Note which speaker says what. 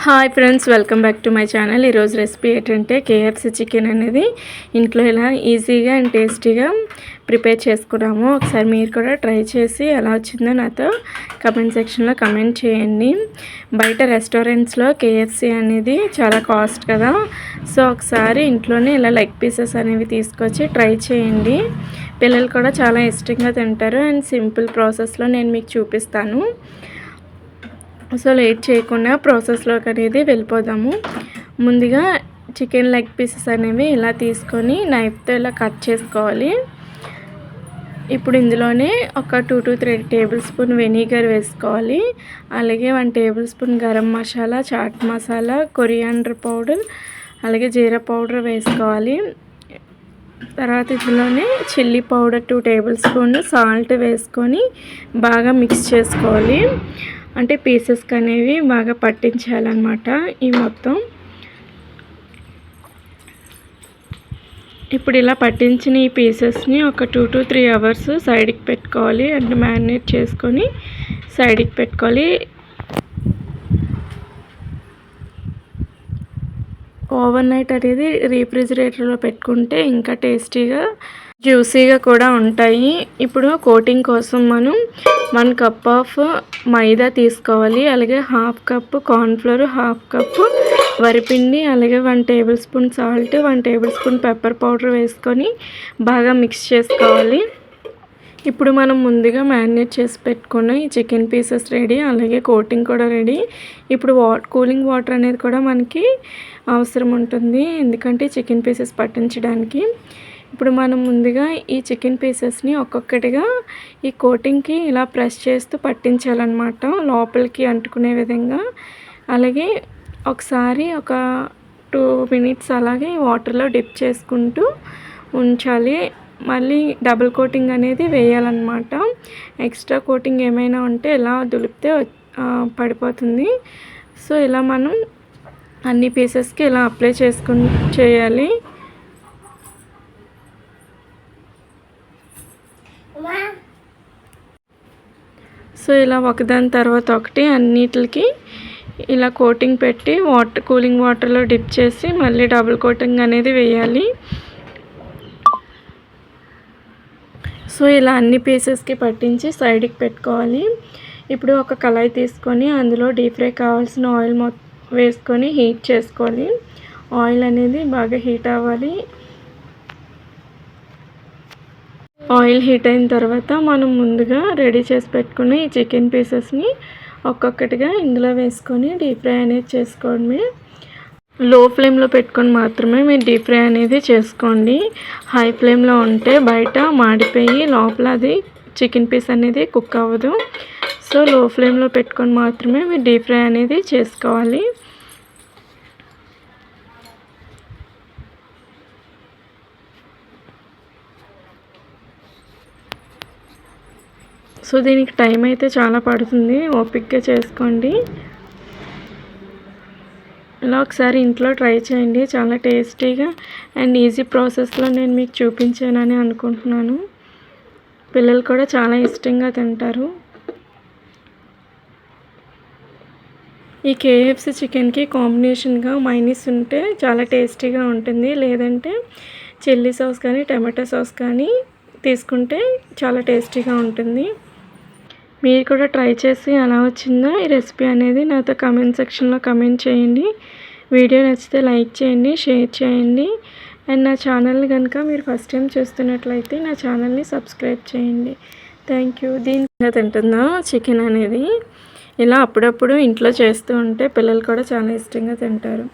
Speaker 1: Hi friends, welcome back to my channel. ఈరోజు recipe ఏంటంటే KFC chicken అనేది ఇంట్లో ఎలా ఈజీగా అండ్ టేస్టీగా ప్రిపేర్ చేసుకున్నాము. ఒకసారి మీరు కూడా ట్రై చేసి ఎలా వచ్చిందో నాతో కమెంట్ సెక్షన్లో కమెంట్ చేయండి. బయట రెస్టారెంట్స్లో కేఎఫ్సి అనేది చాలా కాస్ట్ కదా, సో ఒకసారి ఇంట్లోనే ఇలా లెగ్ పీసెస్ అనేవి తీసుకొచ్చి ట్రై చేయండి. పిల్లలు కూడా చాలా ఇష్టంగా తింటారు అండ్ సింపుల్ ప్రాసెస్లో నేను మీకు చూపిస్తాను. సో లేట్ చేయకుండా ప్రాసెస్లోకి అనేది వెళ్ళిపోదాము. ముందుగా చికెన్ లెగ్ పీసెస్ అనేవి ఇలా తీసుకొని నైఫ్తో ఇలా కట్ చేసుకోవాలి. ఇప్పుడు ఇందులోనే ఒక 2 to 3 టేబుల్ స్పూన్ వెనిగర్ వేసుకోవాలి. అలాగే 1 tablespoon garam masala, chaat masala, coriander powder, అలాగే జీరా పౌడర్ వేసుకోవాలి. తర్వాత ఇందులోనే chilli powder 2 tablespoon, salt వేసుకొని బాగా మిక్స్ చేసుకోవాలి. అంటే పీసెస్కి అనేవి బాగా పట్టించాలన్నమాట ఈ మొత్తం. ఇప్పుడు ఇలా పట్టించిన ఈ పీసెస్ని ఒక 2 to 3 అవర్స్ సైడ్కి పెట్టుకోవాలి. అంటే మ్యారినేట్ చేసుకొని సైడ్కి పెట్టుకోవాలి. ఓవర్ నైట్ అనేది రీఫ్రిజిరేటర్లో పెట్టుకుంటే ఇంకా టేస్టీగా జ్యూసీగా కూడా ఉంటాయి. ఇప్పుడు కోటింగ్ కోసం మనం 1 కప్ ఆఫ్ మైదా తీసుకోవాలి. అలాగే 1/2 కప్ కార్న్ఫ్లోర్, 1/2 కప్ వరిపిండి, అలాగే 1 tablespoon salt, 1 table spoon pepper powder వేసుకొని బాగా మిక్స్ చేసుకోవాలి. ఇప్పుడు మనం ముందుగా మ్యారినేట్ చేసి పెట్టుకున్న ఈ చికెన్ పీసెస్ రెడీ, అలాగే కోటింగ్ కూడా రెడీ. ఇప్పుడు కూలింగ్ వాటర్ అనేది కూడా మనకి అవసరం ఉంటుంది, ఎందుకంటే చికెన్ పీసెస్ పట్టించడానికి. ఇప్పుడు మనం ముందుగా ఈ చికెన్ పీసెస్ని ఒక్కొక్కటిగా ఈ కోటింగ్కి ఇలా ప్రెస్ చేస్తూ పట్టించాలన్నమాట, లోపలికి అంటుకునే విధంగా. అలాగే ఒకసారి ఒక 2 minutes అలాగే వాటర్లో డిప్ చేసుకుంటూ ఉంచాలి. మళ్ళీ డబుల్ కోటింగ్ అనేది వేయాలన్నమాట. ఎక్స్ట్రా కోటింగ్ ఏమైనా ఉంటే ఇలా దులిపితే పడిపోతుంది. సో ఇలా మనం అన్ని పీసెస్కి ఇలా అప్లై చేయాలి. సో ఇలా ఒకదాని తర్వాత ఒకటి అన్నిటికి ఇలా కోటింగ్ పెట్టి కూలింగ్ వాటర్లో డిప్ చేసి మళ్ళీ డబుల్ కోటింగ్ అనేది వేయాలి. సో ఇలా అన్ని పీసెస్కి పట్టించి సైడ్కి పెట్టుకోవాలి. ఇప్పుడు ఒక కళాయి తీసుకొని అందులో డీప్ ఫ్రై కావాల్సిన ఆయిల్ వేసుకొని హీట్ చేసుకోవాలి. ఆయిల్ అనేది బాగా హీట్ అవ్వాలి. ఆయిల్ హీట్ అయిన తర్వాత మనం ముందుగా రెడీ చేసి పెట్టుకున్న ఈ చికెన్ పీసెస్ని ఒక్కొక్కటిగా ఇందులో వేసుకొని డీప్ ఫ్రై అనేది చేసుకోవడమే. లో ఫ్లేమ్లో పెట్టుకొని మాత్రమే మీరు డీప్ ఫ్రై అనేది చేసుకోండి. హై ఫ్లేమ్లో ఉంటే బయట మాడిపోయి లోపల అది చికెన్ పీస్ అనేది కుక్ అవ్వదు. సో లో ఫ్లేమ్లో పెట్టుకొని మాత్రమే మీరు డీప్ ఫ్రై అనేది చేసుకోవాలి. సో దీనికి టైం అయితే చాలా పడుతుంది, ఓపిక్గా చేసుకోండి. ఇలా ఒకసారి ఇంట్లో ట్రై చేయండి, చాలా టేస్టీగా అండ్ ఈజీ ప్రాసెస్లో నేను మీకు చూపించానని అనుకుంటున్నాను. పిల్లలు కూడా చాలా ఇష్టంగా తింటారు. ఈ కేఎఫ్సి చికెన్కి కాంబినేషన్గా మైనీస్ ఉంటే చాలా టేస్టీగా ఉంటుంది, లేదంటే చిల్లీ సాస్ కానీ టమాటో సాస్ కానీ తీసుకుంటే చాలా టేస్టీగా ఉంటుంది. మీరు కూడా ట్రై చేసి ఎలా వచ్చిందో ఈ రెసిపీ అనేది నాతో కమెంట్ సెక్షన్లో కమెంట్ చేయండి. వీడియో నచ్చితే లైక్ చేయండి, షేర్ చేయండి. అండ్ నా ఛానల్ని కనుక మీరు ఫస్ట్ టైం చూస్తున్నట్లయితే నా ఛానల్ని సబ్స్క్రైబ్ చేయండి. Thank you. దీనికి తింటుందా చికెన్ అనేది ఇలా అప్పుడప్పుడు ఇంట్లో చేస్తూ ఉంటే పిల్లలు కూడా చాలా ఇష్టంగా తింటారు.